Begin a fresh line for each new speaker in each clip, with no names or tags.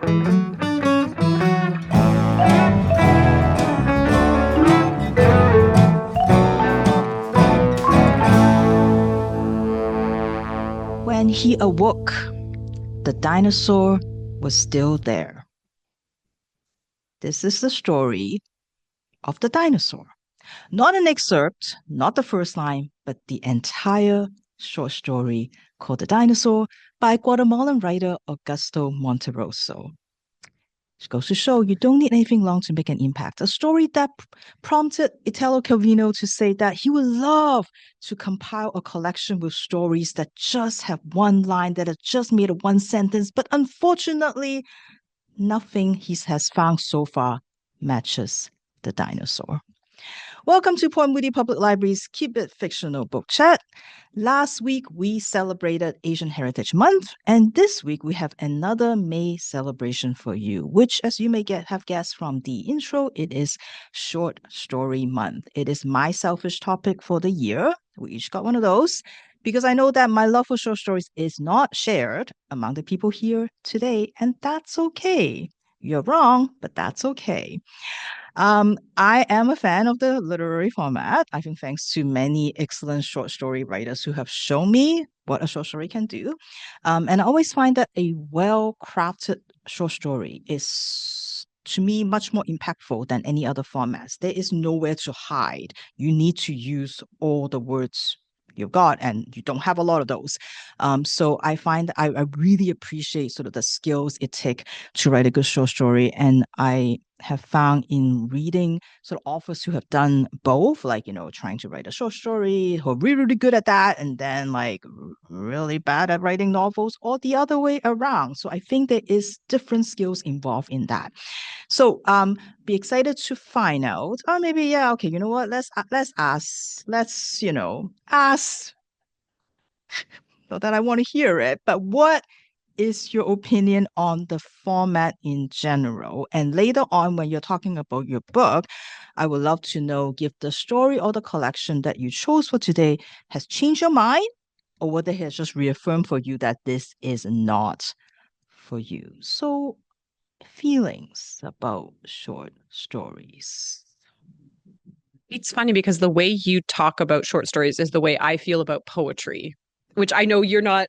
When he awoke, the dinosaur was still there. This is the story of the dinosaur. Not an excerpt, not the first line, but the entire short story called The Dinosaur by Guatemalan writer Augusto Monterroso. It goes to show you don't need anything long to make an impact. A story that prompted Italo Calvino to say that he would love to compile a collection with stories that just have one line, that are just made of one sentence, but unfortunately, nothing he has found so far matches The Dinosaur. Welcome to Port Moody Public Library's Keep It Fictional Book Chat. Last week, we celebrated Asian Heritage Month, and this week we have another May celebration for you, which, as you may have guessed from the intro, it is Short Story Month. It is my selfish topic for the year. We each got one of those, because I know that my love for short stories is not shared among the people here today, and that's okay. You're wrong, but that's okay. I am a fan of the literary format. I think thanks to many excellent short story writers who have shown me what a short story can do. And I always find that a well-crafted short story is, to me, much more impactful than any other formats. There is nowhere to hide. You need to use all the words you've got, and you don't have a lot of those. So I find that I really appreciate sort of the skills it takes to write a good short story. And I have found in reading sort of authors who have done both, like, trying to write a short story, who are really, really good at that, and then like really bad at writing novels, or the other way around. So I think there is different skills involved in that. So be excited to find out. Or maybe, yeah, okay, you know what? Let's ask. Ask. Not that I want to hear it, but what is your opinion on the format in general? And later on, when you're talking about your book, I would love to know if the story or the collection that you chose for today has changed your mind, or whether it has just reaffirmed for you that this is not for you. So, feelings about short stories.
It's funny because the way you talk about short stories is the way I feel about poetry, which I know you're not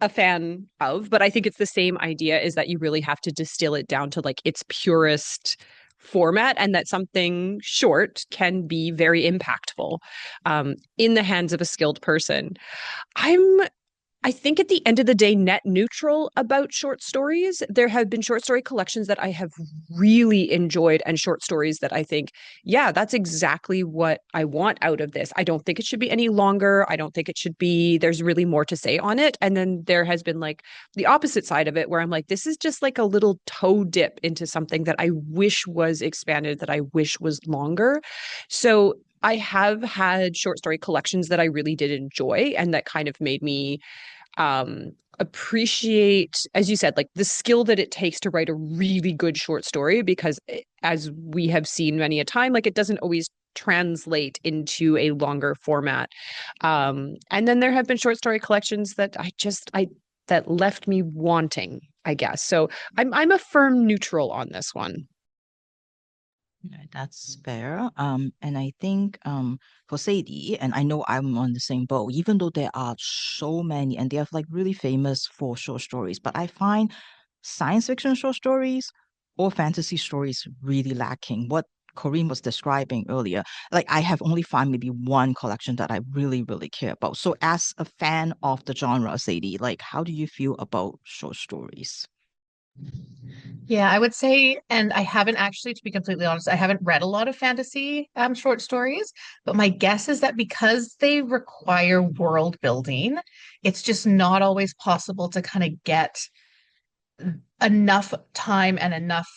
a fan of, but I think it's the same idea, is that you really have to distill it down to like its purest format, and that something short can be very impactful in the hands of a skilled person. I'm I think at the end of the day, net neutral about short stories. There have been short story collections that I have really enjoyed, and short stories that I think, yeah, that's exactly what I want out of this. I don't think it should be any longer. I don't think it should be, there's really more to say on it. And then there has been like the opposite side of it, where I'm like, this is just like a little toe dip into something that I wish was expanded, that I wish was longer. So I have had short story collections that I really did enjoy, and that kind of made me appreciate, as you said, like the skill that it takes to write a really good short story, because as we have seen many a time, like it doesn't always translate into a longer format. And then there have been short story collections that I that left me wanting, I guess. So I'm a firm neutral on this one.
Right, that's fair. And I think for Sadie, and I know I'm on the same boat, even though there are so many and they are like really famous for short stories, but I find science fiction short stories or fantasy stories really lacking. What Corinne was describing earlier, like I have only found maybe one collection that I really, really care about. So as a fan of the genre, Sadie, like how do you feel about short stories?
Yeah, I would say, and I haven't actually, to be completely honest, I haven't read a lot of fantasy short stories, but my guess is that because they require world building, it's just not always possible to kind of get enough time and enough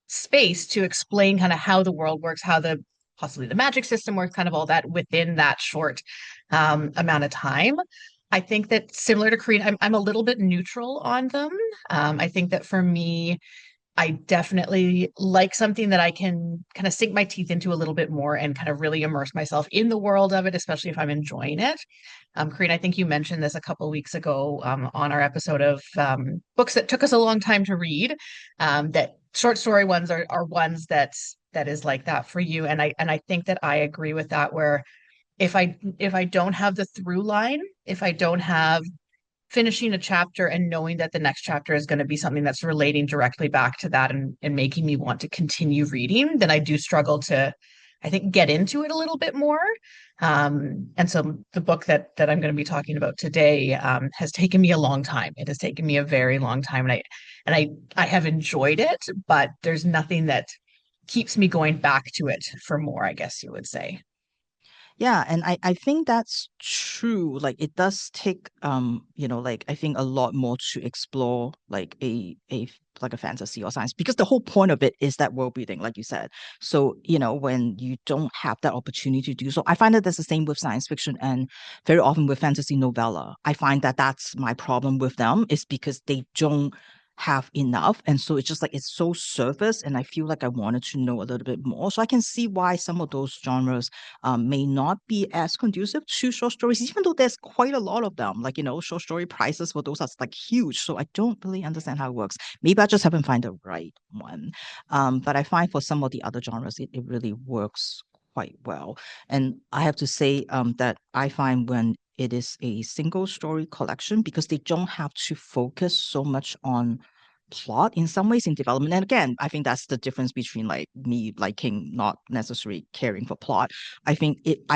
space to explain kind of how the world works, how the possibly the magic system works, kind of all that within that short amount of time. I think that similar to Korean, I'm a little bit neutral on them. I think that for me, I definitely like something that I can kind of sink my teeth into a little bit more and kind of really immerse myself in the world of it, especially if I'm enjoying it. Karine, I think you mentioned this a couple of weeks ago on our episode of books that took us a long time to read. That short story ones are ones that is like that for you, and I think that I agree with that. Where if I don't have the through line, if I don't have finishing a chapter and knowing that the next chapter is going to be something that's relating directly back to that and making me want to continue reading, then I do struggle to, I think, get into it a little bit more. And so the book that I'm going to be talking about today has taken me a long time. It has taken me a very long time, and I have enjoyed it, but there's nothing that keeps me going back to it for more, I guess you would say.
Yeah, and I think that's true. Like it does take like I think a lot more to explore like like a fantasy or science because the whole point of it is that world building, like you said. So, when you don't have that opportunity to do so, I find that that's the same with science fiction and very often with fantasy novella. I find that that's my problem with them is because they don't have enough. And so it's just like it's so surface and I feel like I wanted to know a little bit more. So I can see why some of those genres may not be as conducive to short stories, even though there's quite a lot of them. Like, short story prices for those are like huge. So I don't really understand how it works. Maybe I just haven't found the right one. But I find for some of the other genres, it really works quite well. And I have to say that I find when it is a single story collection because they don't have to focus so much on plot in some ways in development. And again, I think that's the difference between like me liking not necessarily caring for plot. I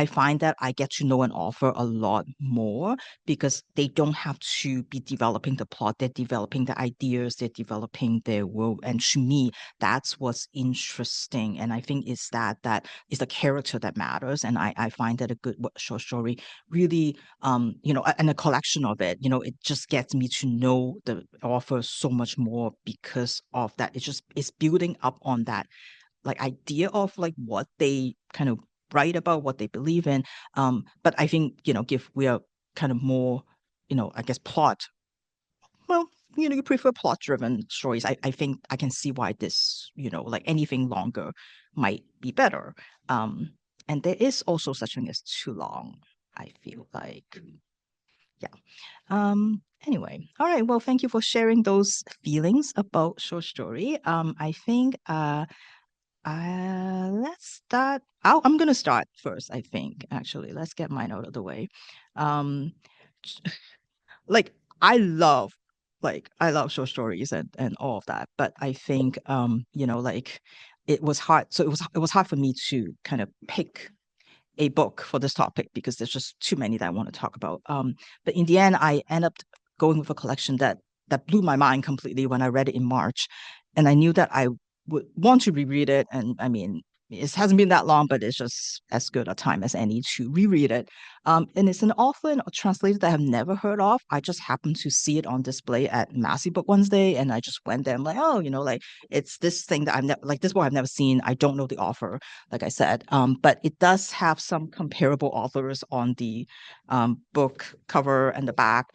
find that I get to know an author a lot more because they don't have to be developing the plot. They're developing the ideas, they're developing their world. And to me, that's what's interesting. And I think it's that is the character that matters. And I find that a good short story really and a collection of it, it just gets me to know the author so much more because of that. It's building up on that like idea of like what they kind of write about, what they believe in. But I think, if we are kind of more, I guess plot, well, you prefer plot driven stories. I think I can see why this, like anything longer might be better. And there is also such thing as too long, I feel like. Yeah. Anyway, all right. Well, thank you for sharing those feelings about short story. I think let's start. I'm gonna start first, I think, actually. Let's get mine out of the way. Um like I love I love short stories and all of that, but I think like it was hard. So it was hard for me to kind of pick a book for this topic because there's just too many that I want to talk about. But in the end, I end up going with a collection that blew my mind completely when I read it in March, and I knew that I would want to reread it. And I mean, it hasn't been that long, but it's just as good a time as any to reread it. And it's an author and a translator that I have never heard of. I just happened to see it on display at Massey Book Wednesday, and I just went there and like, oh, like it's this thing that I've never like this book I've never seen. I don't know the author, like I said. But it does have some comparable authors on the book cover and the back,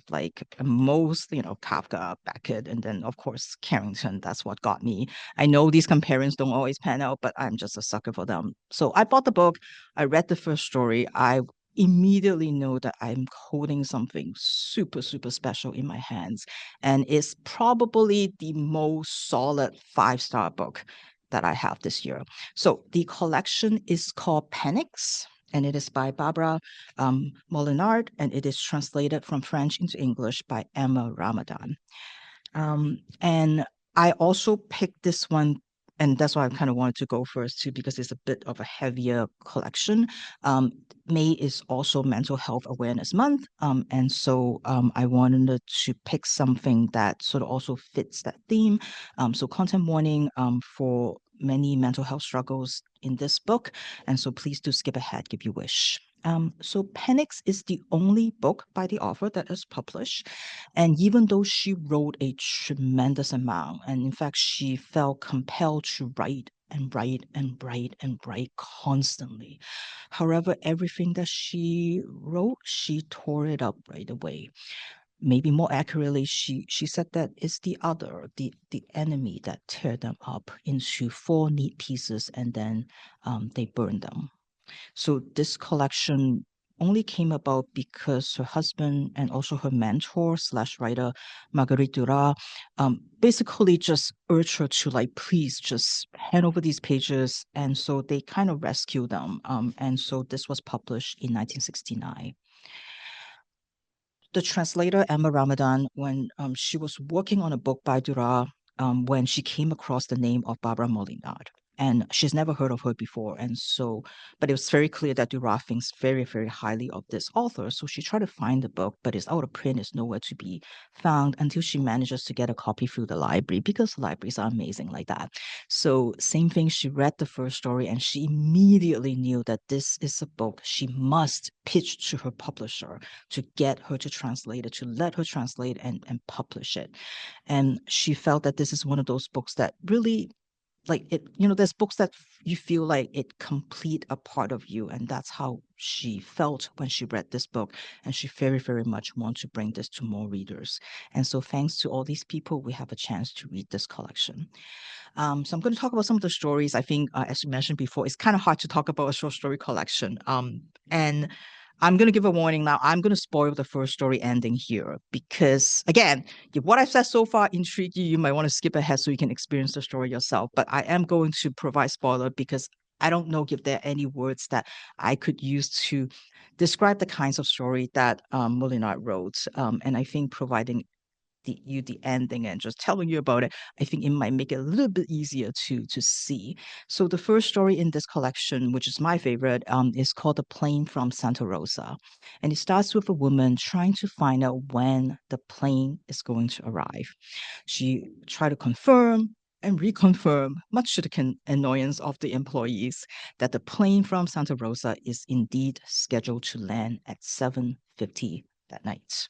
like most, Kafka, Beckett, and then of course Carrington. That's what got me. I know these comparisons don't always pan out, but I'm just a sucker for them. So I bought the book, I read the first story, I immediately know that I'm holding something super, super special in my hands. And it's probably the most solid 5-star book that I have this year. So the collection is called Panics, and it is by Barbara Molinard, and it is translated from French into English by Emma Ramadan. And I also picked this one, and that's why I kind of wanted to go first too, because it's a bit of a heavier collection. May is also Mental Health Awareness Month, and so I wanted to pick something that sort of also fits that theme. So content warning for many mental health struggles in this book, and so please do skip ahead if you wish. So Penix is the only book by the author that is published. And even though she wrote a tremendous amount, and in fact, she felt compelled to write and write and write and write constantly. However, everything that she wrote, she tore it up right away. maybe more accurately, she said that it's the other, the enemy that tear them up into 4 neat pieces, and then they burn them. So this collection only came about because her husband and also her mentor slash writer, Marguerite Duras, basically just urged her to like, please just hand over these pages. And so they kind of rescued them. And so this was published in 1969. The translator, Emma Ramadan, when she was working on a book by Duras, when she came across the name of Barbara Molinard. And she's never heard of her before. And so, but it was very clear that Duras thinks very, very highly of this author. So she tried to find the book, but it's out of print, it's nowhere to be found until she manages to get a copy through the library, because libraries are amazing like that. So, same thing, she read the first story and she immediately knew that this is a book she must pitch to her publisher to get her to translate it, to let her translate and publish it. And she felt that this is one of those books that really, like, it, there's books that you feel like it complete a part of you, and that's how she felt when she read this book. And she very, very much wants to bring this to more readers. And so thanks to all these people, we have a chance to read this collection. So I'm going to talk about some of the stories. I think, as you mentioned before, it's kind of hard to talk about a short story collection. And I'm going to give a warning now. I'm going to spoil the first story ending here because, again, if what I've said so far intrigued you, you might want to skip ahead so you can experience the story yourself. But I am going to provide spoiler because I don't know if there are any words that I could use to describe the kinds of story that Molinard wrote. And I think providing the ending and just telling you about it, I think it might make it a little bit easier to see. So the first story in this collection, which is my favorite, is called The Plane from Santa Rosa. And it starts with a woman trying to find out when the plane is going to arrive. She tried to confirm and reconfirm, much to the annoyance of the employees, that the plane from Santa Rosa is indeed scheduled to land at 7:50 that night.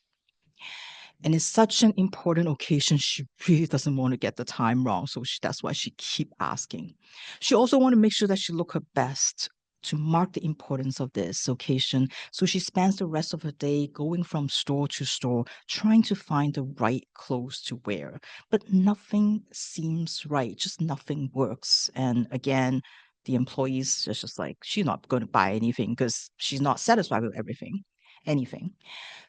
And it's such an important occasion, she really doesn't want to get the time wrong. So that's why she keep asking. She also want to make sure that she look her best to mark the importance of this occasion. So she spends the rest of her day going from store to store, trying to find the right clothes to wear. But nothing seems right, just nothing works. And again, the employees are just like, she's not going to buy anything because she's not satisfied with anything.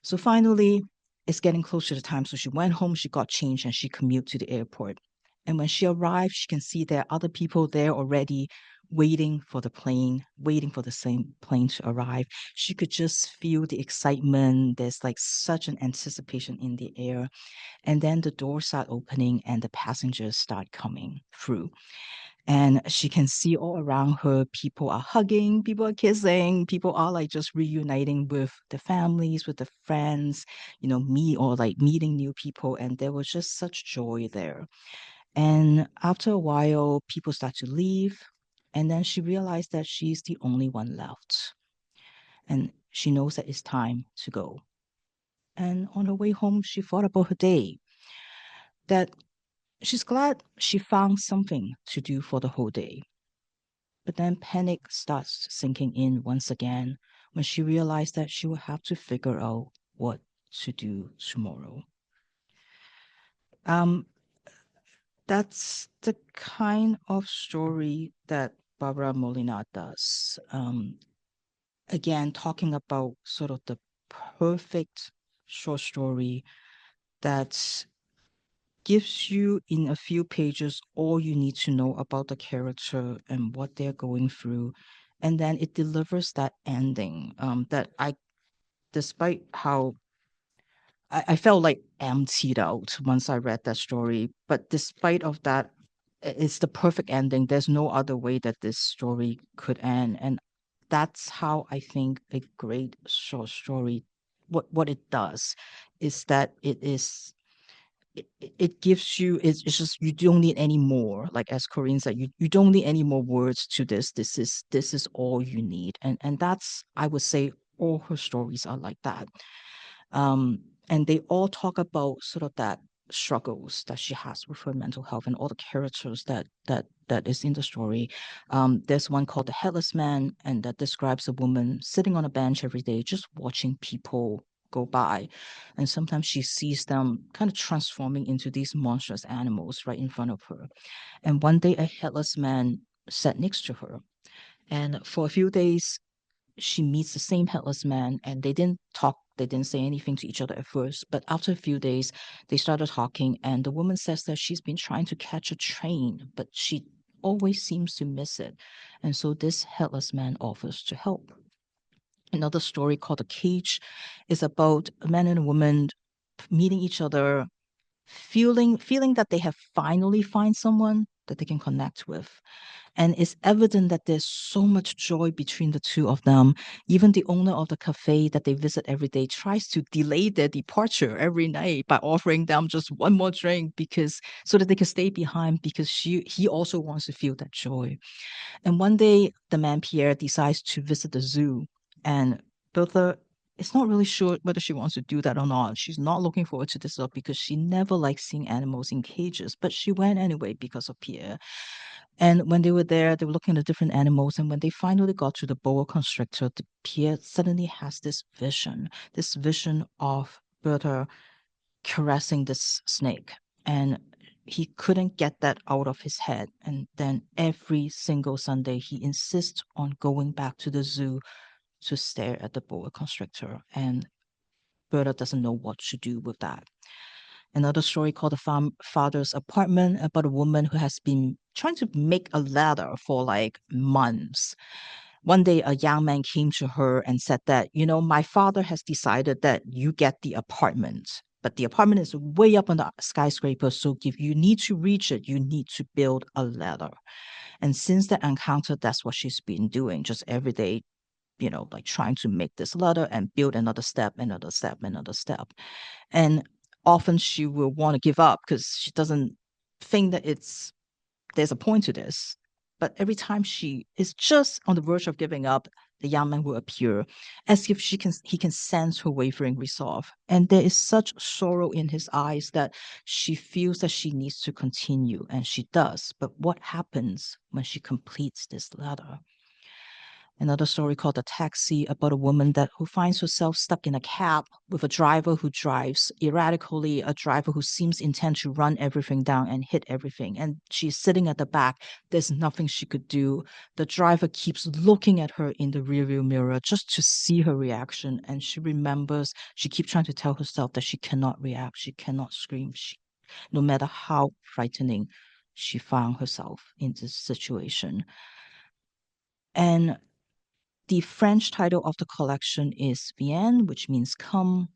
So finally, it's getting close to the time. So she went home, she got changed, and she commuted to the airport. And when she arrived, she can see there are other people there already waiting for the plane, waiting for the same plane to arrive. She could just feel the excitement. There's like such an anticipation in the air. And then the doors start opening and the passengers start coming through. And she can see all around her, people are hugging, people are kissing, people are like just reuniting with the families, with the friends, or like meeting new people. And there was just such joy there. And after a while, people start to leave. And then she realized that she's the only one left. And she knows that it's time to go. And on her way home, she thought about her day, that she's glad she found something to do for the whole day. But then panic starts sinking in once again when she realized that she will have to figure out what to do tomorrow. Um, that's the kind of story that Barbara Molinard does. Again, talking about sort of the perfect short story that gives you in a few pages all you need to know about the character and what they're going through. And then it delivers that ending that despite how I felt like emptied out once I read that story, but despite of that, it's the perfect ending. There's no other way that this story could end. And that's how I think a great short story, what it does is that it gives you, it's just, you don't need any more, like as Corinne said, you don't need any more words to this is all you need. And that's, I would say, all her stories are like that. And they all talk about sort of that struggles that she has with her mental health and all the characters that is in the story. There's one called The Headless Man, and that describes a woman sitting on a bench every day just watching people go by. And sometimes she sees them kind of transforming into these monstrous animals right in front of her. And one day, a headless man sat next to her. And for a few days, she meets the same headless man, and they didn't talk. They didn't say anything to each other at first. But after a few days, they started talking. And the woman says that she's been trying to catch a train, but she always seems to miss it. And so this headless man offers to help. Another story called The Cage is about a man and a woman meeting each other, feeling that they have finally find someone that they can connect with. And it's evident that there's so much joy between the two of them. Even the owner of the cafe that they visit every day tries to delay their departure every night by offering them just one more drink because so that they can stay behind because he also wants to feel that joy. And one day, the man Pierre decides to visit the zoo, and Bertha is not really sure whether she wants to do that or not. She's not looking forward to this stuff because she never liked seeing animals in cages, but she went anyway because of Pierre. And when they were there, they were looking at different animals. And when they finally got to the boa constrictor, Pierre suddenly has this vision of Bertha caressing this snake. And he couldn't get that out of his head. And then every single Sunday, he insists on going back to the zoo to stare at the boa constrictor. And Berta doesn't know what to do with that. Another story called The Father's Apartment about a woman who has been trying to make a ladder for like months. One day, a young man came to her and said that, my father has decided that you get the apartment, but the apartment is way up on the skyscraper. So if you need to reach it, you need to build a ladder. And since that encounter, that's what she's been doing, just every day, like trying to make this ladder and build another step, another step, another step. And often she will want to give up because she doesn't think that there's a point to this. But every time she is just on the verge of giving up, the young man will appear, as if he can sense her wavering resolve. And there is such sorrow in his eyes that she feels that she needs to continue, and she does. But what happens when she completes this ladder? Another story called The Taxi about a woman who finds herself stuck in a cab with a driver who drives erratically, a driver who seems intent to run everything down and hit everything. And she's sitting at the back. There's nothing she could do. The driver keeps looking at her in the rearview mirror just to see her reaction. And she keeps trying to tell herself that she cannot react. She cannot scream. No matter how frightening she found herself in this situation. And the French title of the collection is Viens, which means come.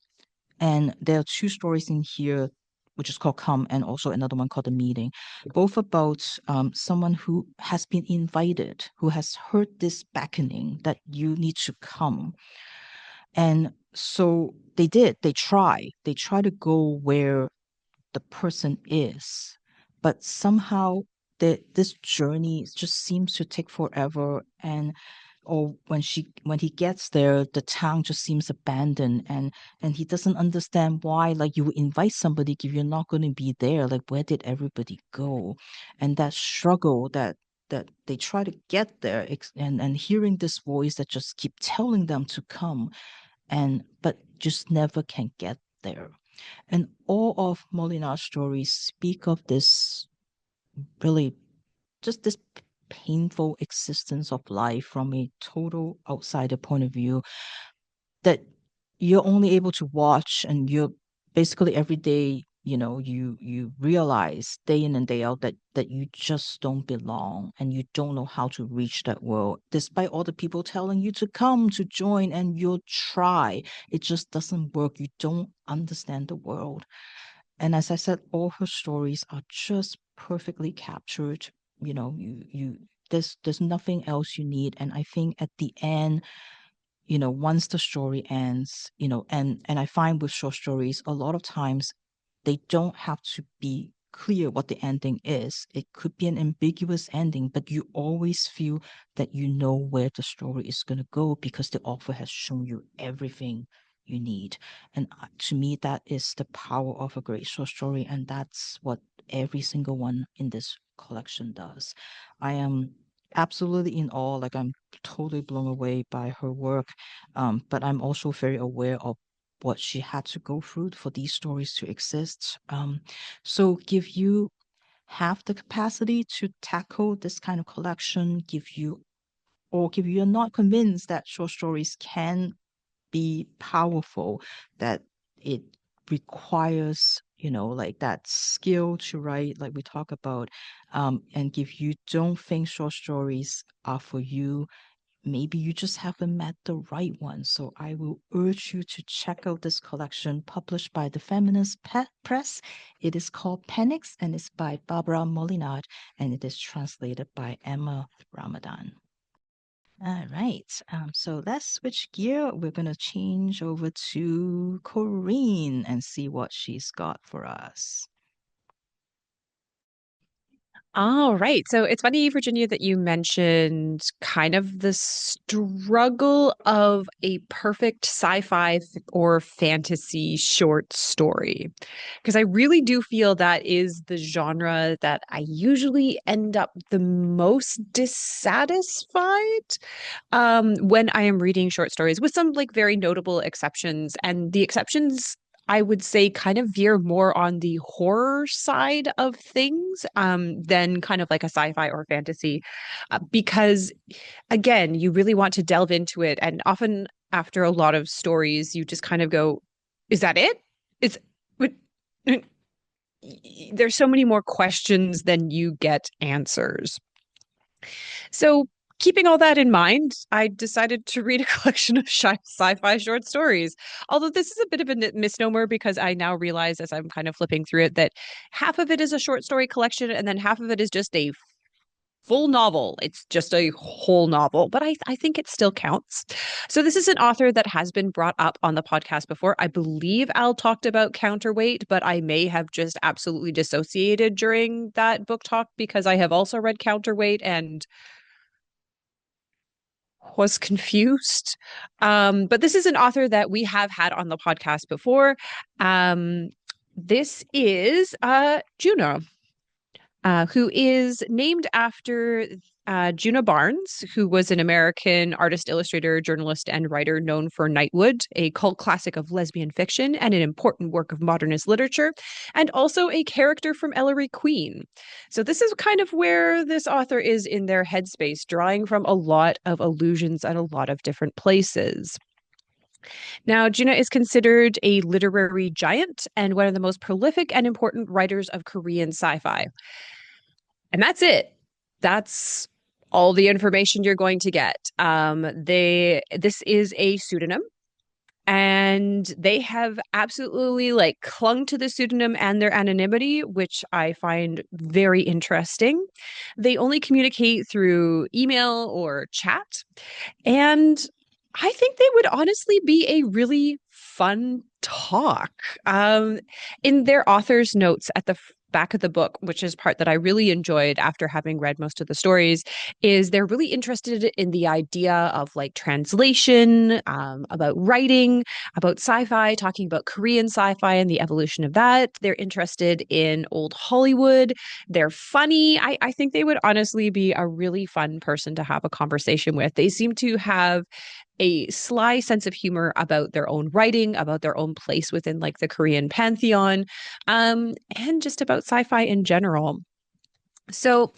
And there are two stories in here, which is called Come, and also another one called The Meeting, both about someone who has been invited, who has heard this beckoning that you need to come. And so they did. They try. They try to go where the person is, but somehow this journey just seems to take forever. And or when he gets there, the town just seems abandoned, and he doesn't understand why. Like, you would invite somebody if you're not going to be there. Like, where did everybody go? And that struggle that they try to get there, and hearing this voice that just keep telling them to come, but just never can get there. And all of Molinar's stories speak of this really just this painful existence of life from a total outsider point of view that you're only able to watch, and you're basically every day, you realize day in and day out that you just don't belong, and you don't know how to reach that world despite all the people telling you to come to join, and you'll try. It just doesn't work. You don't understand the world. And as I said, all her stories are just perfectly captured. You there's nothing else you need. And I think at the end, once the story ends, and I find with short stories, a lot of times they don't have to be clear what the ending is. It could be an ambiguous ending, but you always feel that you know where the story is going to go because the author has shown you everything you need. And to me, that is the power of a great short story. And that's what every single one in this collection does. I am absolutely in awe. Like, I'm totally blown away by her work. But I'm also very aware of what she had to go through for these stories to exist. So give you have the capacity to tackle this kind of collection, give you you're not convinced that short stories can be powerful, that it requires, like that skill to write, like we talk about, and if you don't think short stories are for you, maybe you just haven't met the right one. So I will urge you to check out this collection published by the Feminist Press. It is called Panics, and it's by Barbara Molinard, and it is translated by Emma Ramadan. All right. So let's switch gear. We're going to change over to Corinne and see what she's got for us.
All right. So it's funny, Virginia, that you mentioned kind of the struggle of a perfect sci-fi or fantasy short story. Because I really do feel that is the genre that I usually end up the most dissatisfied when I am reading short stories, with some like very notable exceptions. And the exceptions, I would say, kind of veer more on the horror side of things than kind of like a sci-fi or fantasy, because again, you really want to delve into it, and often after a lot of stories, you just kind of go, "Is that it? It's but." There's so many more questions than you get answers. So, keeping all that in mind, I decided to read a collection of sci-fi short stories. Although this is a bit of a misnomer, because I now realize as I'm kind of flipping through it that half of it is a short story collection and then half of it is just a full novel. It's just a whole novel, but I think it still counts. So this is an author that has been brought up on the podcast before. I believe Al talked about Counterweight, but I may have just absolutely dissociated during that book talk, because I have also read Counterweight and was confused. But this is an author that we have had on the podcast before. This is Djuna, who is named after Djuna Barnes, who was an American artist, illustrator, journalist, and writer known for Nightwood, a cult classic of lesbian fiction and an important work of modernist literature, and also a character from Ellery Queen. So this is kind of where this author is in their headspace, drawing from a lot of allusions at a lot of different places. Now, Djuna is considered a literary giant and one of the most prolific and important writers of Korean sci-fi. And that's it. That's all the information you're going to get. This is a pseudonym, and they have absolutely like clung to the pseudonym and their anonymity, which I find very interesting. They only communicate through email or chat, and I think they would honestly be a really fun talk. In their author's notes at the back of the book, which is part that I really enjoyed after having read most of the stories, is they're really interested in the idea of like translation, about writing, about sci-fi, talking about Korean sci-fi and the evolution of that. They're interested in old Hollywood. They're funny. I think they would honestly be a really fun person to have a conversation with. They seem to have a sly sense of humor about their own writing, about their own place within like the Korean pantheon, and just about sci-fi in general. So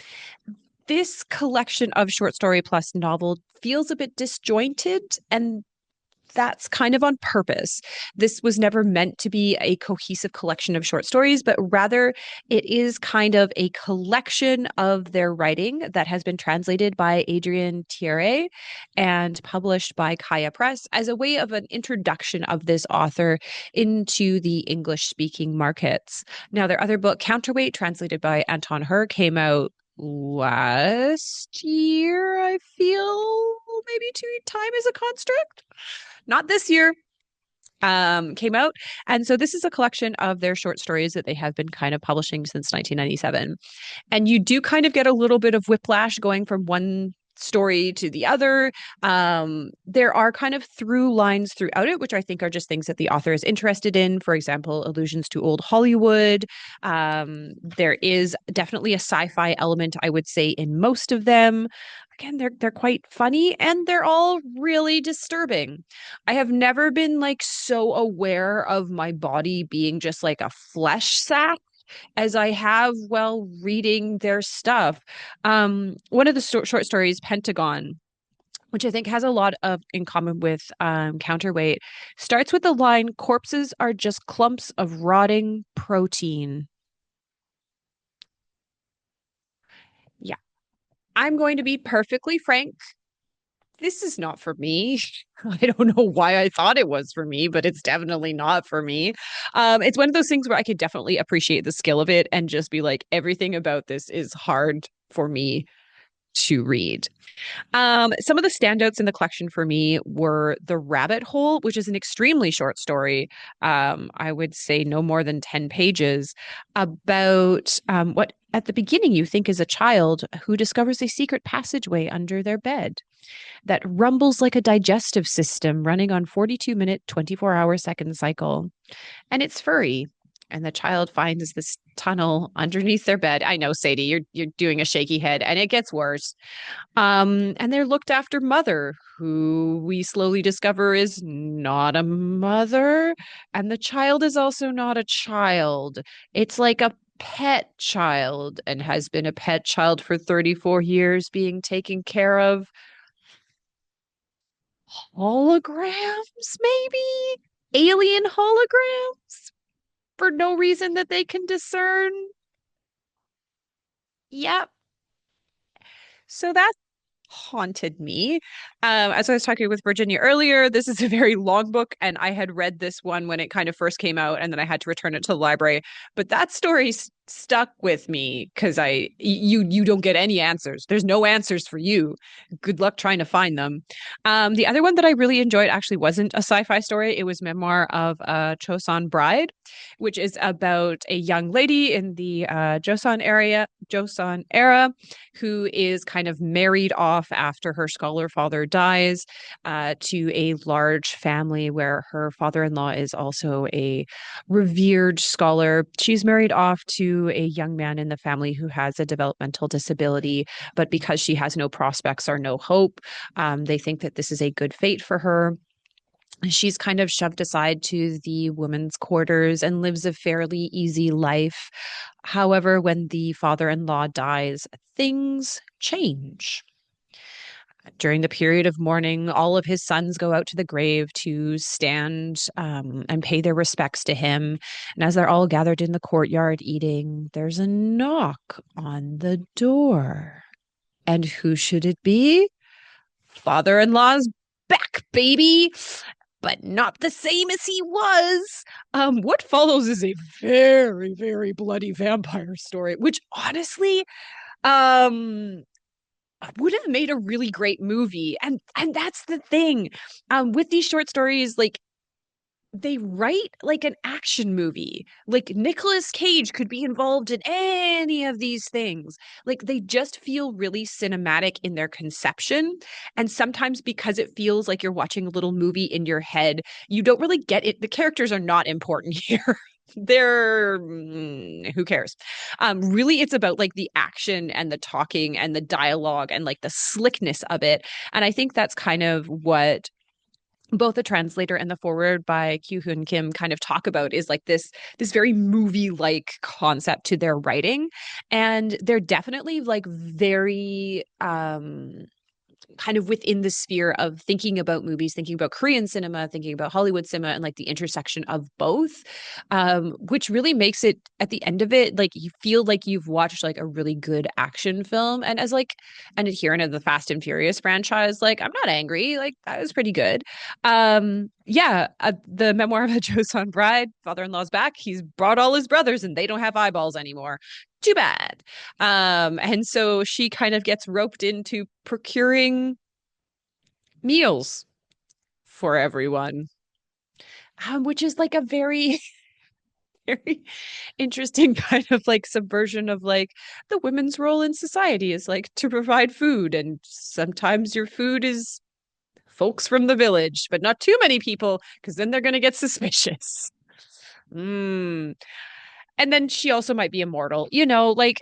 this collection of short story plus novel feels a bit disjointed, and that's kind of on purpose. This was never meant to be a cohesive collection of short stories, but rather it is kind of a collection of their writing that has been translated by Adrian Thieret and published by Kaya Press as a way of an introduction of this author into the English-speaking markets. Now, their other book, Counterweight, translated by Anton Her, came out last year, I feel. Maybe Time is a Construct. Not this year, came out. And so this is a collection of their short stories that they have been kind of publishing since 1997. And you do kind of get a little bit of whiplash going from one story to the other. There are kind of through lines throughout it, which I think are just things that the author is interested in. For example, allusions to old Hollywood. There is definitely a sci-fi element, I would say, in most of them. again, they're quite funny and they're all really disturbing. I have never been like so aware of my body being just like a flesh sack as I have while reading their stuff. One of the short stories, Pentagon, which I think has a lot of in common with Counterweight, starts with the line, "Corpses are just clumps of rotting protein." Yeah, I'm going to be perfectly frank. This is not for me. I don't know why I thought it was for me, but it's definitely not for me. It's one of those things where I could definitely appreciate the skill of it and just be like, everything about this is hard for me to read. Some of the standouts in the collection for me were The Rabbit Hole, which is an extremely short story. I would say no more than 10 pages about what at the beginning you think is a child who discovers a secret passageway under their bed that rumbles like a digestive system running on 42-minute, 24-hour second cycle. And it's furry. And the child finds this tunnel underneath their bed. I know, Sadie, you're doing a shaky head, and it gets worse. And their looked after mother, who we slowly discover is not a mother. And the child is also not a child. It's like a pet child and has been a pet child for 34 years being taken care of. Holograms, maybe? Alien holograms? For no reason that they can discern. Yep. So that haunted me. As I was talking with Virginia earlier, this is a very long book, and I had read this one when it kind of first came out, and then I had to return it to the library. But that story stuck with me because you don't get any answers. There's no answers for you. Good luck trying to find them. The other one that I really enjoyed actually wasn't a sci-fi story. It was Memoir of a Chosun Bride, which is about a young lady in the Joseon era who is kind of married off after her scholar father dies to a large family where her father-in-law is also a revered scholar. She's married off to a young man in the family who has a developmental disability, but because she has no prospects or no hope, they think that this is a good fate for her. She's kind of shoved aside to the women's quarters and lives a fairly easy life. However, when the father-in-law dies, things change. During the period of mourning, all of his sons go out to the grave to stand and pay their respects to him. And as they're all gathered in the courtyard eating, there's a knock on the door. And who should it be? Father-in-law's back, baby, but not the same as he was. What follows is a very, very bloody vampire story, which honestly, would have made a really great movie. And that's the thing. With these short stories, like they write like an action movie. Like Nicolas Cage could be involved in any of these things. Like they just feel really cinematic in their conception. And sometimes because it feels like you're watching a little movie in your head, you don't really get it. The characters are not important here. They're who cares? Really, it's about like the action and the talking and the dialogue and like the slickness of it. And I think that's kind of what both the translator and the forward by Kyu-Hoon Kim kind of talk about is like this very movie-like concept to their writing. And they're definitely like very kind of within the sphere of thinking about movies, thinking about Korean cinema, thinking about Hollywood cinema, and like the intersection of both, which really makes it at the end of it, like you feel like you've watched like a really good action film. And as like an adherent of the Fast and Furious franchise, like I'm not angry, like that was pretty good. The Memoir of a Joseon Bride, father-in-law's back. He's brought all his brothers and they don't have eyeballs anymore. Too bad. And so she kind of gets roped into procuring meals for everyone, which is like a very, very interesting kind of like subversion of like the women's role in society is like to provide food. And sometimes your food is folks from the village, but not too many people because then they're going to get suspicious. And then she also might be immortal, like,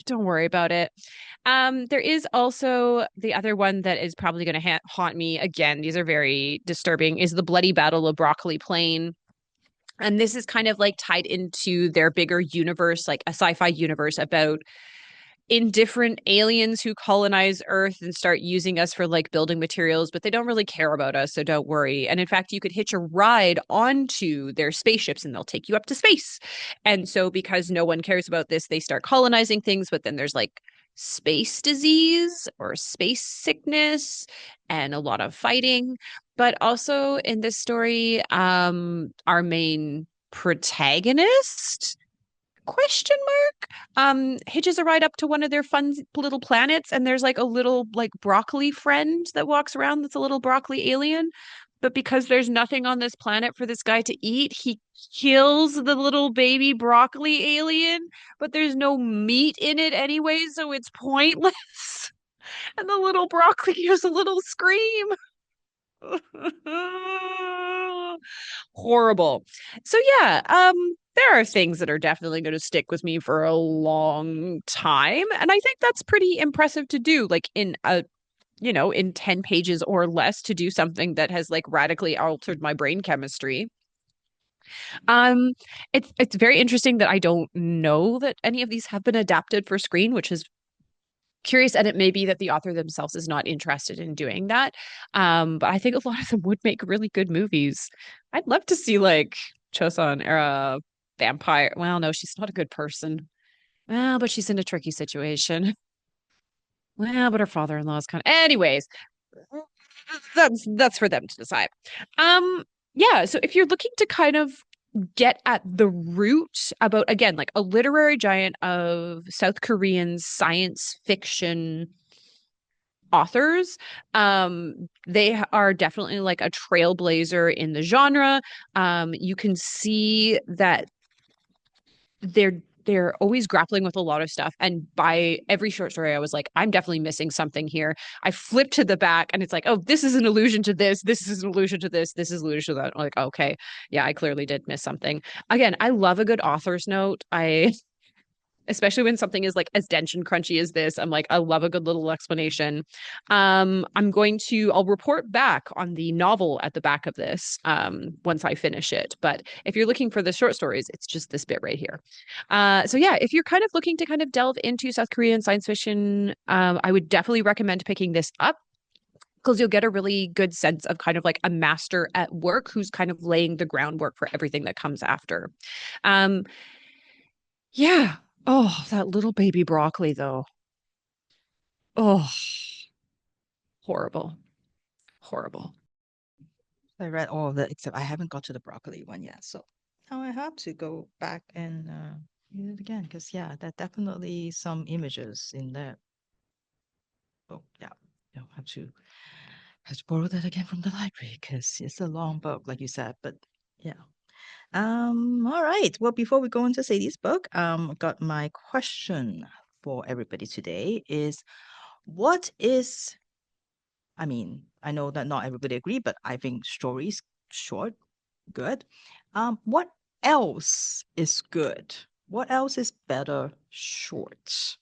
don't worry about it. There is also the other one that is probably going to haunt me again. These are very disturbing, is the Bloody Battle of Broccoli Plain. And this is kind of like tied into their bigger universe, like a sci-fi universe about indifferent aliens who colonize Earth and start using us for like building materials, but they don't really care about us, so don't worry. And in fact, you could hitch a ride onto their spaceships and they'll take you up to space. And so because no one cares about this, they start colonizing things, but then there's like space disease or space sickness and a lot of fighting. But also in this story, our main protagonist question mark hitches a ride up to one of their fun little planets, and there's like a little like broccoli friend that walks around that's a little broccoli alien, but because there's nothing on this planet for this guy to eat, he kills the little baby broccoli alien, but there's no meat in it anyway, so it's pointless. And the little broccoli gives a little scream. Horrible. So yeah, there are things that are definitely going to stick with me for a long time, and I think that's pretty impressive to do, like in a in 10 pages or less, to do something that has like radically altered my brain chemistry. Um, it's very interesting that I don't know that any of these have been adapted for screen, which is curious, and it may be that the author themselves is not interested in doing that. But I think a lot of them would make really good movies. I'd love to see like Chosun era vampire. Well, no, she's not a good person. Well, but she's in a tricky situation. Well, but her father-in-law is kind of. Anyways, that's for them to decide. Yeah, so if you're looking to kind of get at the root about, again, like a literary giant of South Korean science fiction authors, they are definitely like a trailblazer in the genre. You can see that they're always grappling with a lot of stuff, and by every short story I was like, I'm definitely missing something here. I flipped to the back and it's like, oh, this is an allusion to this, this is an allusion to this is an allusion to that. I'm like, okay, yeah, I clearly did miss something. Again, I love a good author's note. I Especially when something is like as dense and crunchy as this. I'm like, I love a good little explanation. I'll report back on the novel at the back of this once I finish it. But if you're looking for the short stories, it's just this bit right here. So yeah, if you're kind of looking to kind of delve into South Korean science fiction, I would definitely recommend picking this up, because you'll get a really good sense of kind of like a master at work who's kind of laying the groundwork for everything that comes after. Um, yeah. Oh, that little baby broccoli, though. Oh, horrible. Horrible.
I read all of that except I haven't got to the broccoli one yet. So now I have to go back and read it again because yeah, there definitely some images in there. Oh yeah, have to borrow that again from the library because it's a long book, like you said. But yeah. All right. Well, before we go into Sadie's book, got my question for everybody today is what is I mean, I know that not everybody agree, but I think stories short, good. What else is good? What else is better short?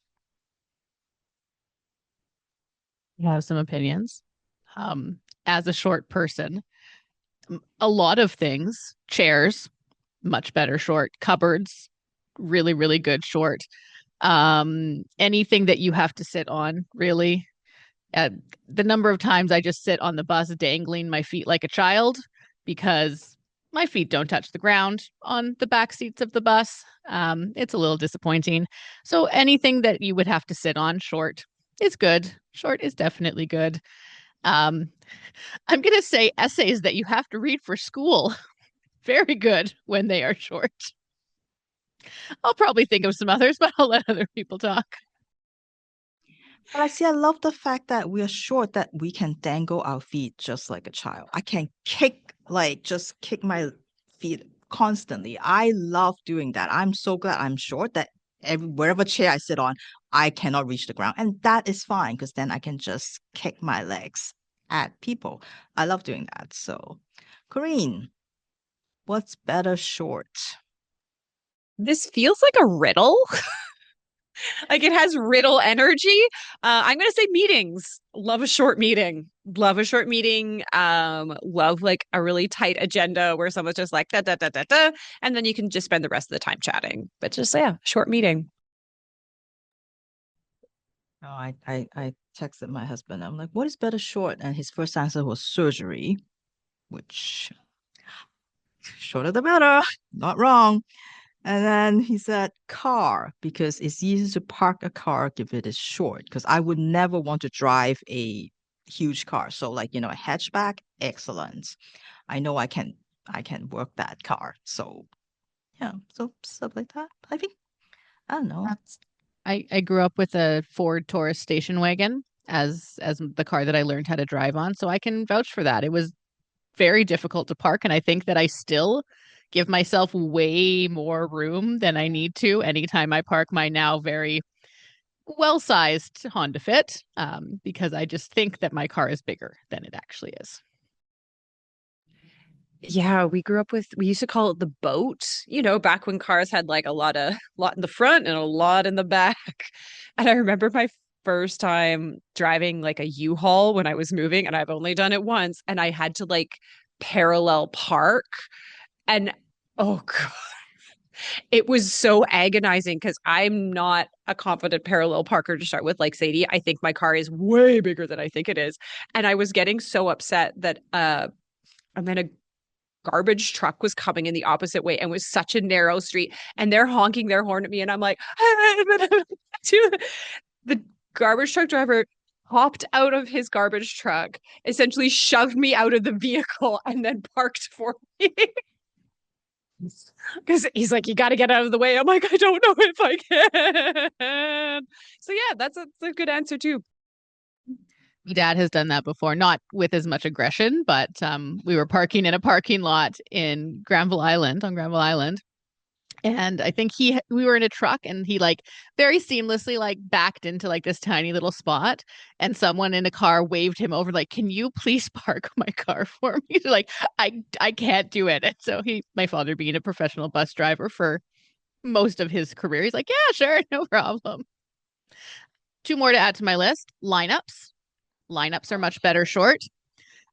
I have some opinions. As a short person, a lot of things, chairs, much better short, cupboards, really, really good short. Anything that you have to sit on, really. The number of times I just sit on the bus dangling my feet like a child because my feet don't touch the ground on the back seats of the bus. It's a little disappointing. So anything that you would have to sit on short is good. Short is definitely good. I'm going to say essays that you have to read for school. Very good when they are short. I'll probably think of some others, but I'll let other people talk.
But I love the fact that we are short, that we can dangle our feet just like a child. I can just kick my feet constantly. I love doing that. I'm so glad I'm short that wherever chair I sit on, I cannot reach the ground. And that is fine because then I can just kick my legs at people. I love doing that. So, Corinne, what's better short?
This feels like a riddle. Like it has riddle energy. I'm gonna say meetings. Love a short meeting. Love a short meeting. Love like a really tight agenda where someone's just like da da da da da, and then you can just spend the rest of the time chatting. But just yeah, short meeting.
Oh, I texted my husband. I'm like, what is better short? And his first answer was surgery, which shorter the better. Not wrong. And then he said car because it's easy to park a car if it is short. Because I would never want to drive a huge car. So like, a hatchback, excellent. I know I can work that car. So yeah, so stuff like that. I don't know.
I grew up with a Ford Taurus station wagon as the car that I learned how to drive on, so I can vouch for that. It was very difficult to park, and I think that I still give myself way more room than I need to anytime I park my now very well-sized Honda Fit, because I just think that my car is bigger than it actually is.
Yeah, we used to call it the boat, back when cars had like a lot in the front and a lot in the back. And I remember my first time driving like a U-Haul when I was moving, and I've only done it once, and I had to like parallel park. And oh God, it was so agonizing because I'm not a confident parallel parker to start with, like Sadie. I think my car is way bigger than I think it is. And I was getting so upset that I'm in a garbage truck was coming in the opposite way and was such a narrow street, and they're honking their horn at me, and I'm like the garbage truck driver hopped out of his garbage truck, essentially shoved me out of the vehicle, and then parked for me because he's like, you got to get out of the way. I'm like, I don't know if I can. So yeah, that's a good answer too.
My dad has done that before, not with as much aggression, but we were parking in a parking lot on Granville Island. And I think we were in a truck, and he like very seamlessly like backed into like this tiny little spot, and someone in a car waved him over like, can you please park my car for me? Like, I can't do it. And so my father being a professional bus driver for most of his career, he's like, yeah, sure, no problem. Two more to add to my list. Lineups are much better short.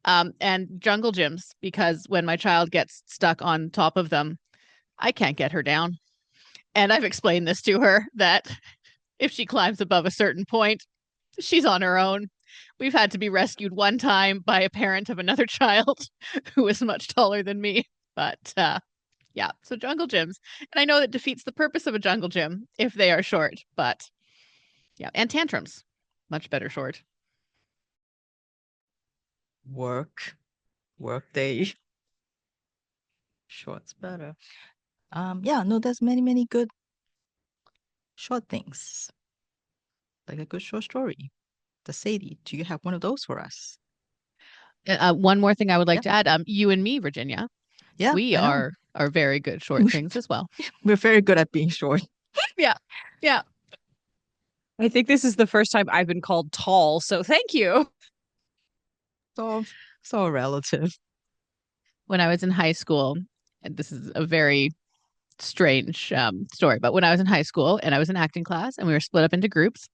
And jungle gyms, because when my child gets stuck on top of them, I can't get her down. And I've explained this to her, that if she climbs above a certain point, she's on her own. We've had to be rescued one time by a parent of another child who is much taller than me. But yeah, so jungle gyms. And I know that defeats the purpose of a jungle gym if they are short, but yeah, and tantrums, much better short.
Work day. Short's better. Yeah, no, there's many good short things. Like a good short story. The Sadie, do you have one of those for us?
One more thing I would like to add. You and me, Virginia.
Yeah,
we are very good short things as well.
We're very good at being short.
Yeah.
I think this is the first time I've been called tall, so thank you.
So relative.
When I was in high school, and this is a very strange story, but when I was in high school and I was in acting class, and we were split up into groups,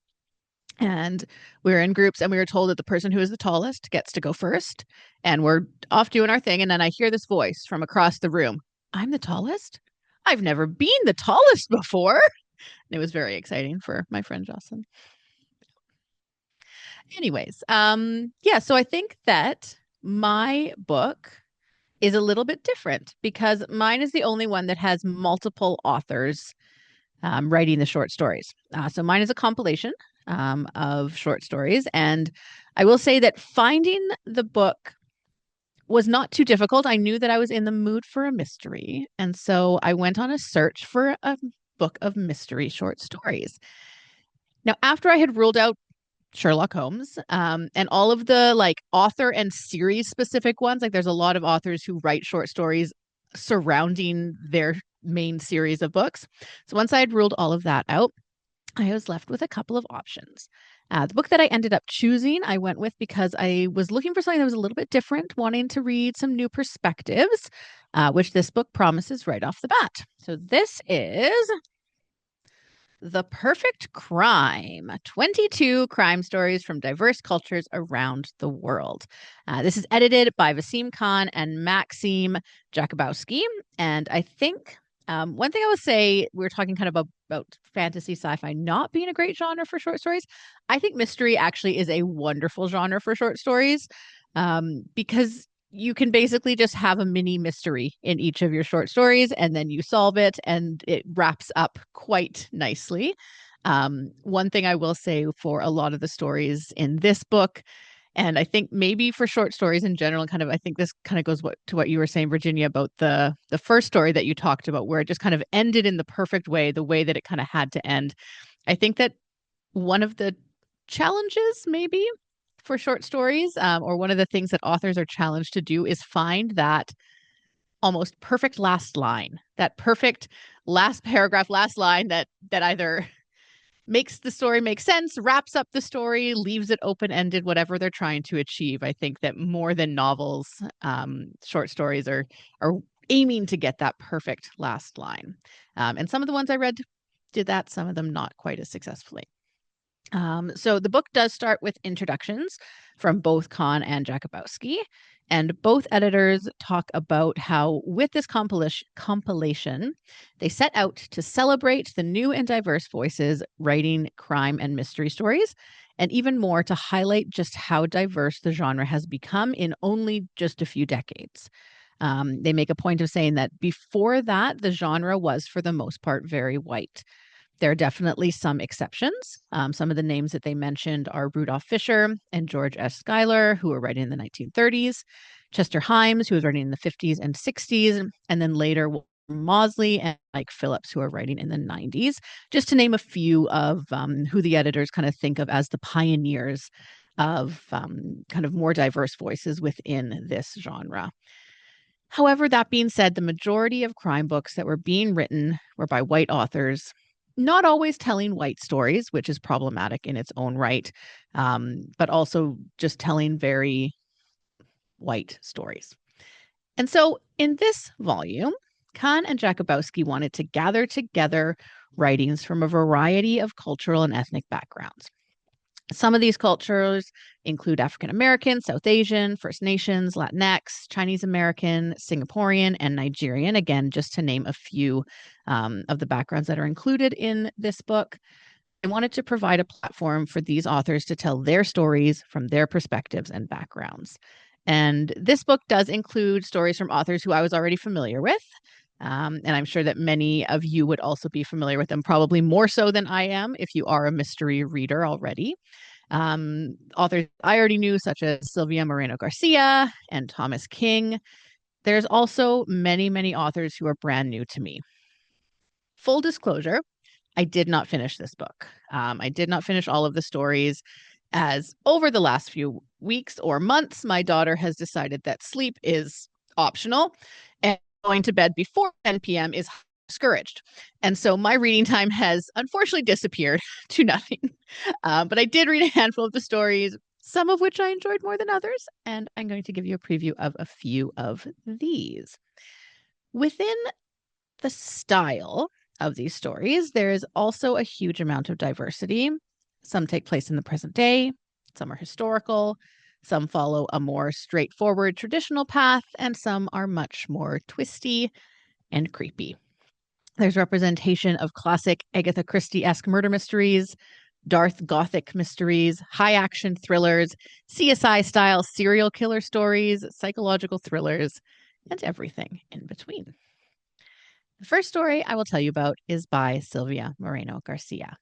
and we were in groups, and we were told that the person who is the tallest gets to go first, and we're off doing our thing, and then I hear this voice from across the room. I'm the tallest? I've never been the tallest before. And it was very exciting for my friend Jocelyn. Anyways, yeah, so I think that my book is a little bit different because mine is the only one that has multiple authors writing the short stories. So mine is a compilation of short stories. And I will say that finding the book was not too difficult. I knew that I was in the mood for a mystery. And so I went on a search for a book of mystery short stories. Now, after I had ruled out Sherlock Holmes and all of the like author and series specific ones, like there's a lot of authors who write short stories surrounding their main series of books. So once I had ruled all of that out, I was left with a couple of options. The book that I ended up choosing, I went with because I was looking for something that was a little bit different, wanting to read some new perspectives, which this book promises right off the bat. So this is The Perfect Crime, 22 crime stories from diverse cultures around the world. This is edited by Vaseem Khan and Maxim Jakubowski. And I think one thing I would say, we were talking kind of about fantasy sci-fi not being a great genre for short stories. I think mystery actually is a wonderful genre for short stories because you can basically just have a mini mystery in each of your short stories and then you solve it and it wraps up quite nicely. One thing I will say for a lot of the stories in this book, and I think maybe for short stories in general, kind of, I think this kind of goes to what you were saying, Virginia, about the first story that you talked about, where it just kind of ended in the perfect way, the way that it kind of had to end. I think that one of the challenges maybe for short stories, or one of the things that authors are challenged to do, is find that almost perfect last line, that perfect last paragraph, last line that either makes the story make sense, wraps up the story, leaves it open-ended, whatever they're trying to achieve. I think that more than novels, short stories are aiming to get that perfect last line. And some of the ones I read did that, some of them not quite as successfully. So the book does start with introductions from both Khan and Jakubowski, and both editors talk about how with this compilation, they set out to celebrate the new and diverse voices writing crime and mystery stories, and even more to highlight just how diverse the genre has become in only just a few decades. They make a point of saying that before that, the genre was for the most part very white. There are definitely some exceptions. Some of the names that they mentioned are Rudolph Fisher and George S. Schuyler, who were writing in the 1930s, Chester Himes, who was writing in the 50s and 60s, and then later Mosley and Mike Phillips, who are writing in the 90s, just to name a few of who the editors kind of think of as the pioneers of kind of more diverse voices within this genre. However, that being said, the majority of crime books that were being written were by white authors, not always telling white stories, which is problematic in its own right, but also just telling very white stories. And so in this volume, Khan and Jakubowski wanted to gather together writings from a variety of cultural and ethnic backgrounds. Some of these cultures include African American, South Asian, First Nations, Latinx, Chinese American, Singaporean, and Nigerian, again, just to name a few of the backgrounds that are included in this book. I wanted to provide a platform for these authors to tell their stories from their perspectives and backgrounds. And this book does include stories from authors who I was already familiar with. And I'm sure that many of you would also be familiar with them, probably more so than I am if you are a mystery reader already. Authors I already knew, such as Sylvia Moreno Garcia and Thomas King. There's also many, many authors who are brand new to me. Full disclosure, I did not finish this book. I did not finish all of the stories, as over the last few weeks or months, my daughter has decided that sleep is optional and going to bed before 10 p.m. is discouraged. And so my reading time has unfortunately disappeared to nothing. But I did read a handful of the stories, some of which I enjoyed more than others, and I'm going to give you a preview of a few of these. Within the style of these stories, there is also a huge amount of diversity. Some take place in the present day, some are historical, some follow a more straightforward traditional path, and some are much more twisty and creepy. There's representation of classic Agatha Christie-esque murder mysteries, Darth Gothic mysteries, high-action thrillers, CSI-style serial killer stories, psychological thrillers, and everything in between. The first story I will tell you about is by Sylvia Moreno Garcia.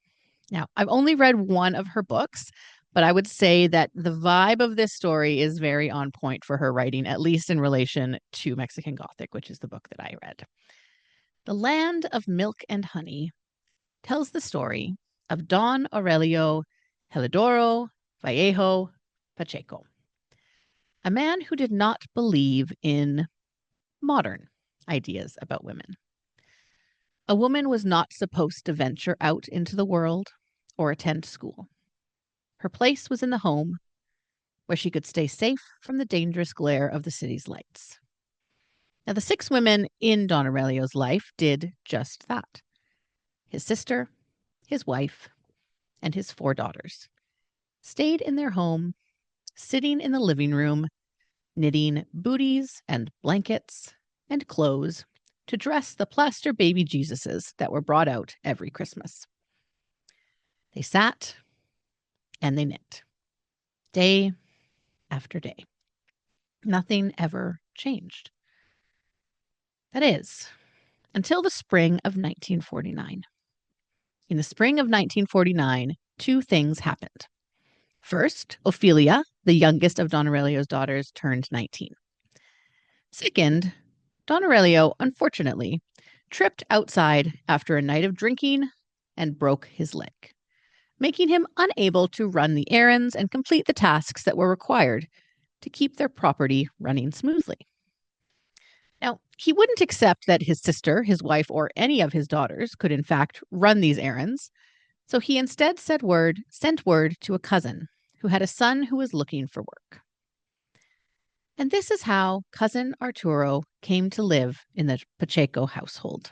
Now, I've only read one of her books, but I would say that the vibe of this story is very on point for her writing, at least in relation to Mexican Gothic, which is the book that I read. The Land of Milk and Honey tells the story of Don Aurelio Helidoro Vallejo Pacheco, a man who did not believe in modern ideas about women. A woman was not supposed to venture out into the world or attend school. Her place was in the home, where she could stay safe from the dangerous glare of the city's lights. Now, the 6 women in Don Aurelio's life did just that. His sister, his wife, and his 4 daughters stayed in their home, sitting in the living room, knitting booties and blankets and clothes to dress the plaster baby Jesuses that were brought out every Christmas. They sat and they knit, day after day. Nothing ever changed. That is, until the spring of 1949. In the spring of 1949, 2 things happened. First, Ophelia, the youngest of Don Aurelio's daughters, turned 19. Second, Don Aurelio, unfortunately, tripped outside after a night of drinking and broke his leg, making him unable to run the errands and complete the tasks that were required to keep their property running smoothly. Now, he wouldn't accept that his sister, his wife, or any of his daughters could in fact run these errands, so he instead sent word to a cousin who had a son who was looking for work. And this is how cousin Arturo came to live in the Pacheco household.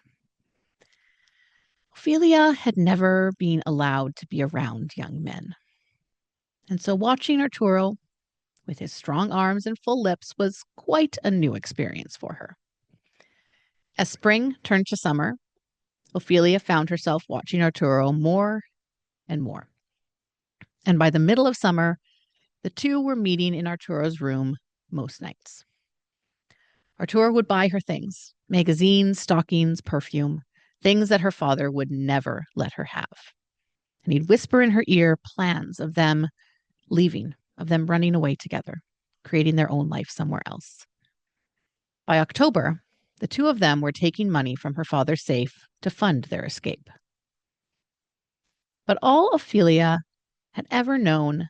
Ophelia had never been allowed to be around young men. And so watching Arturo with his strong arms and full lips was quite a new experience for her. As spring turned to summer, Ophelia found herself watching Arturo more and more. And by the middle of summer, the 2 were meeting in Arturo's room most nights. Arturo would buy her things, magazines, stockings, perfume, things that her father would never let her have. And he'd whisper in her ear plans of them leaving, of them running away together, creating their own life somewhere else. By October, the 2 of them were taking money from her father's safe to fund their escape. But all Ophelia had ever known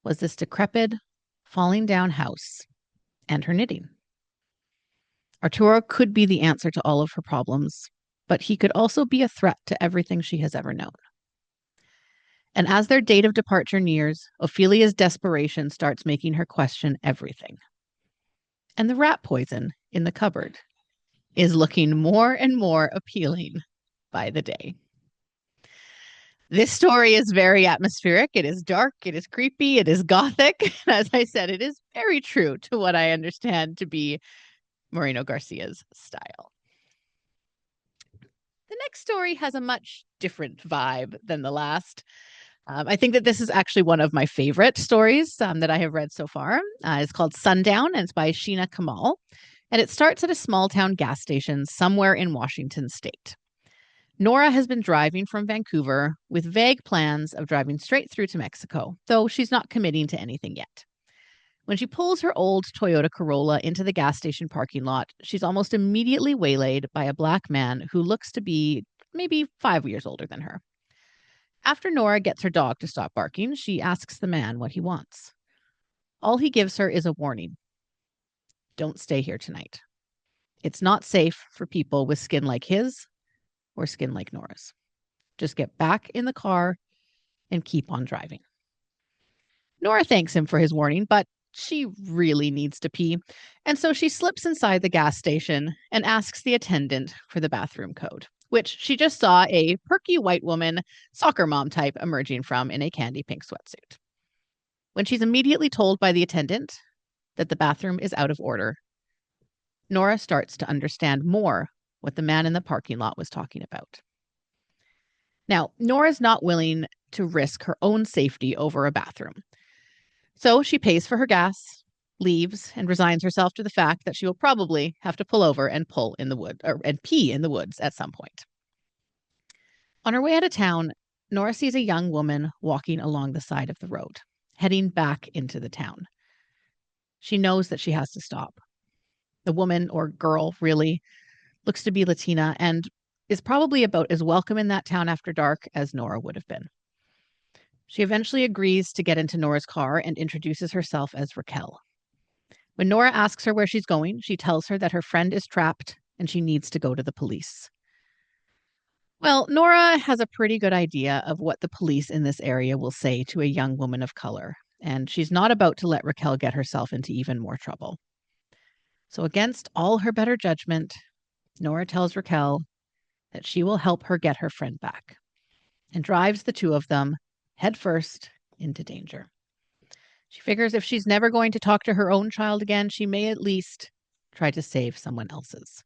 was this decrepit, falling down house and her knitting. Arturo could be the answer to all of her problems, but he could also be a threat to everything she has ever known. And as their date of departure nears, Ophelia's desperation starts making her question everything. And the rat poison in the cupboard is looking more and more appealing by the day. This story is very atmospheric. It is dark. It is creepy. It is gothic. As I said, it is very true to what I understand to be Moreno Garcia's style. The next story has a much different vibe than the last. I think that this is actually one of my favorite stories that I have read so far. It's called Sundown, and it's by Sheena Kamal. And it starts at a small town gas station somewhere in Washington state. Nora has been driving from Vancouver with vague plans of driving straight through to Mexico, though she's not committing to anything yet. When she pulls her old Toyota Corolla into the gas station parking lot, she's almost immediately waylaid by a black man who looks to be maybe 5 years older than her. After Nora gets her dog to stop barking, she asks the man what he wants. All he gives her is a warning. Don't stay here tonight. It's not safe for people with skin like his or skin like Nora's. Just get back in the car and keep on driving. Nora thanks him for his warning, but she really needs to pee. And so she slips inside the gas station and asks the attendant for the bathroom code, which she just saw a perky white woman, soccer mom type, emerging from in a candy pink sweatsuit. When she's immediately told by the attendant that the bathroom is out of order, Nora starts to understand more what the man in the parking lot was talking about. Now, Nora's not willing to risk her own safety over a bathroom. So she pays for her gas, leaves, and resigns herself to the fact that she will probably have to pull over and pee in the woods at some point. On her way out of town, Nora sees a young woman walking along the side of the road, heading back into the town. She knows that she has to stop. The woman, or girl really, looks to be Latina and is probably about as welcome in that town after dark as Nora would have been. She eventually agrees to get into Nora's car and introduces herself as Raquel. When Nora asks her where she's going, she tells her that her friend is trapped and she needs to go to the police. Well, Nora has a pretty good idea of what the police in this area will say to a young woman of color, and she's not about to let Raquel get herself into even more trouble. So against all her better judgment, Nora tells Raquel that she will help her get her friend back. and drives the two of them headfirst into danger. She figures if she's never going to talk to her own child again, she may at least try to save someone else's.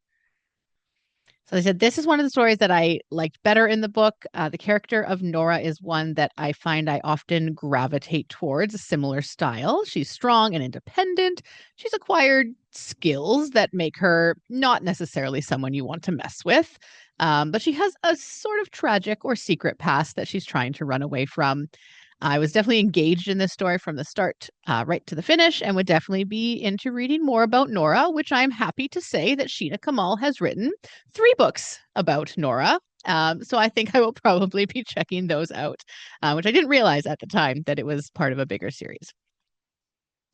So I said, this is one of the stories that I liked better in the book. The character of Nora is one that I find I often gravitate towards a similar style. She's strong and independent. She's acquired skills that make her not necessarily someone you want to mess with. But she has a sort of tragic or secret past that she's trying to run away from. I was definitely engaged in this story from the start right to the finish, and would definitely be into reading more about Nora, which I'm happy to say that Sheena Kamal has written 3 books about Nora. So I think I will probably be checking those out, which I didn't realize at the time that it was part of a bigger series.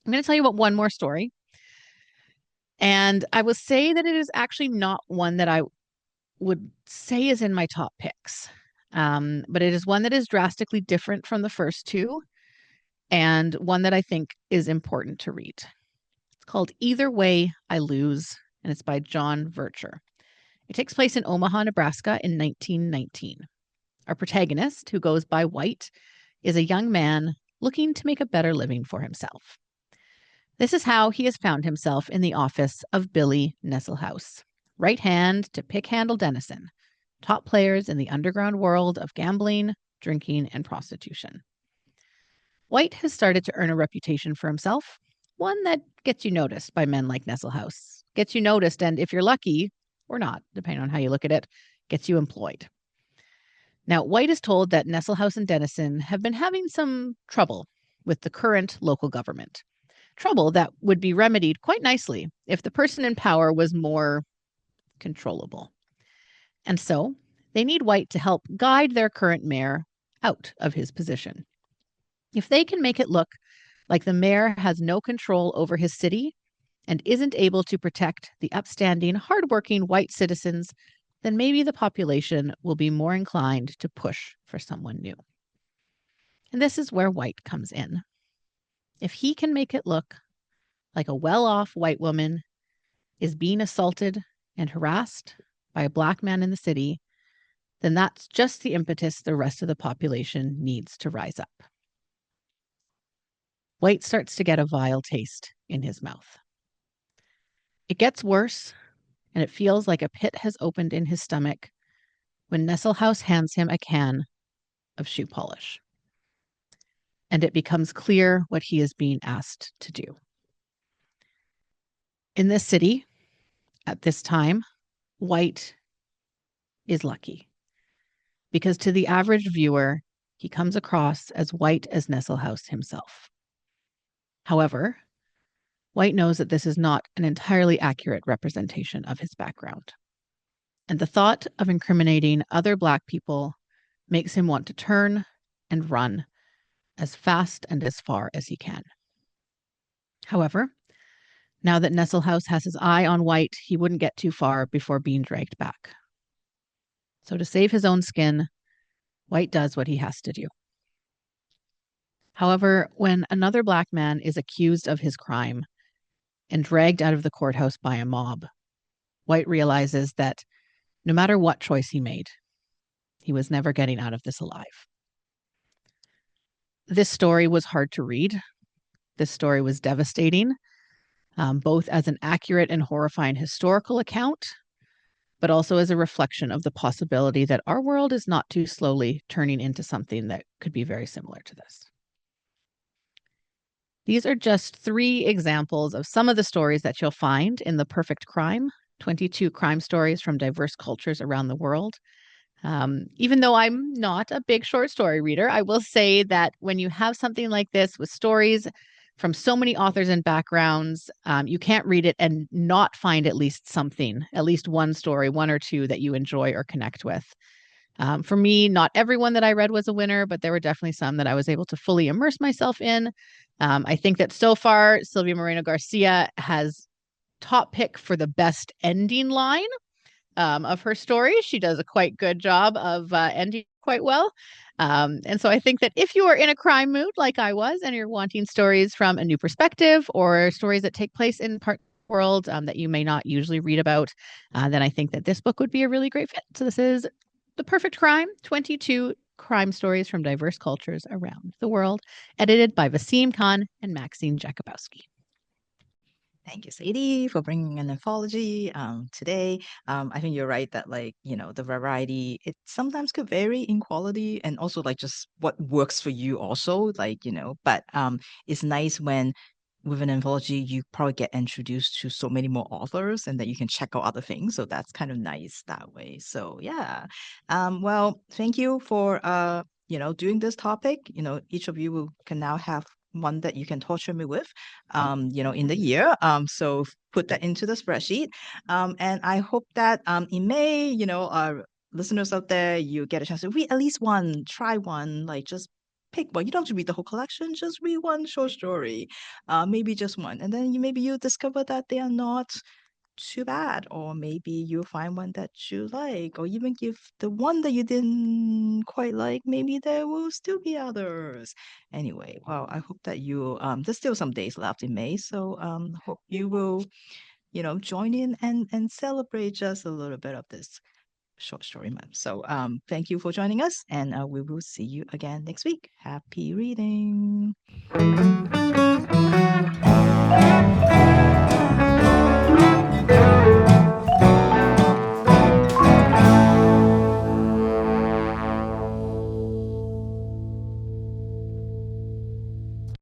I'm going to tell you about one more story. And I will say that it is actually not one that I would say is in my top picks. But it is one that is drastically different from the first 2, and one that I think is important to read. It's called Either Way I Lose, and it's by John Vircher. It takes place in Omaha, Nebraska in 1919. Our protagonist, who goes by White, is a young man looking to make a better living for himself. This is how he has found himself in the office of Billy Nesselhouse, right hand to pick-handle Dennison, top players in the underground world of gambling, drinking, and prostitution. White has started to earn a reputation for himself, one that gets you noticed by men like Nesselhouse, gets you noticed, and if you're lucky, or not, depending on how you look at it, gets you employed. Now, White is told that Nesselhouse and Dennison have been having some trouble with the current local government. Trouble that would be remedied quite nicely if the person in power was more controllable. And so they need White to help guide their current mayor out of his position. If they can make it look like the mayor has no control over his city and isn't able to protect the upstanding, hardworking white citizens, then maybe the population will be more inclined to push for someone new. And this is where White comes in. If he can make it look like a well-off white woman is being assaulted and harassed by a black man in the city, then that's just the impetus the rest of the population needs to rise up. White starts to get a vile taste in his mouth. It gets worse, and it feels like a pit has opened in his stomach when Nesselhouse hands him a can of shoe polish. And it becomes clear what he is being asked to do. In this city, at this time, White is lucky, because to the average viewer, he comes across as white as Nesselhouse himself. However, White knows that this is not an entirely accurate representation of his background. And the thought of incriminating other Black people makes him want to turn and run as fast and as far as he can. However, now that Nesselhouse has his eye on White, he wouldn't get too far before being dragged back. So to save his own skin, White does what he has to do. However, when another Black man is accused of his crime and dragged out of the courthouse by a mob, White realizes that no matter what choice he made, he was never getting out of this alive. This story was hard to read. This story was devastating, both as an accurate and horrifying historical account, but also as a reflection of the possibility that our world is not too slowly turning into something that could be very similar to this. These are just 3 examples of some of the stories that you'll find in The Perfect Crime, 22 crime stories from diverse cultures around the world. Even though I'm not a big short story reader, I will say that when you have something like this with stories from so many authors and backgrounds, you can't read it and not find at least something, at least one story, 1 or 2 that you enjoy or connect with. For me, not everyone that I read was a winner, but there were definitely some that I was able to fully immerse myself in. I think that so far, Silvia Moreno Garcia has top pick for the best ending line of her story. She does a quite good job of ending quite well. And so I think that if you are in a crime mood like I was, and you're wanting stories from a new perspective or stories that take place in part of the world that you may not usually read about, then I think that this book would be a really great fit. So this is The Perfect Crime, 22 crime stories from diverse cultures around the world, edited by Vaseem Khan and Maxim Jakubowski.
Thank you, Sadie, for bringing an anthology today. I think you're right that, like, the variety, it sometimes could vary in quality and also, like, just what works for you also, like, but it's nice when with an anthology, you probably get introduced to so many more authors and that you can check out other things. So that's kind of nice that way. So yeah. Well, thank you for doing this topic. Each of you can now have one that you can torture me with in the year. So put that into the spreadsheet. And I hope that in May, our listeners out there, you get a chance to read at least one, try one, like just pick one. You don't have to read the whole collection, just read one short story, maybe just one. And then maybe you discover that they are not too bad, or maybe you'll find one that you like, or even give the one that you didn't quite like, maybe there will still be others. Anyway, well, I hope that you there's still some days left in May, so hope you will join in and celebrate just a little bit of this short story month. So thank you for joining us, and we will see you again next week. Happy reading.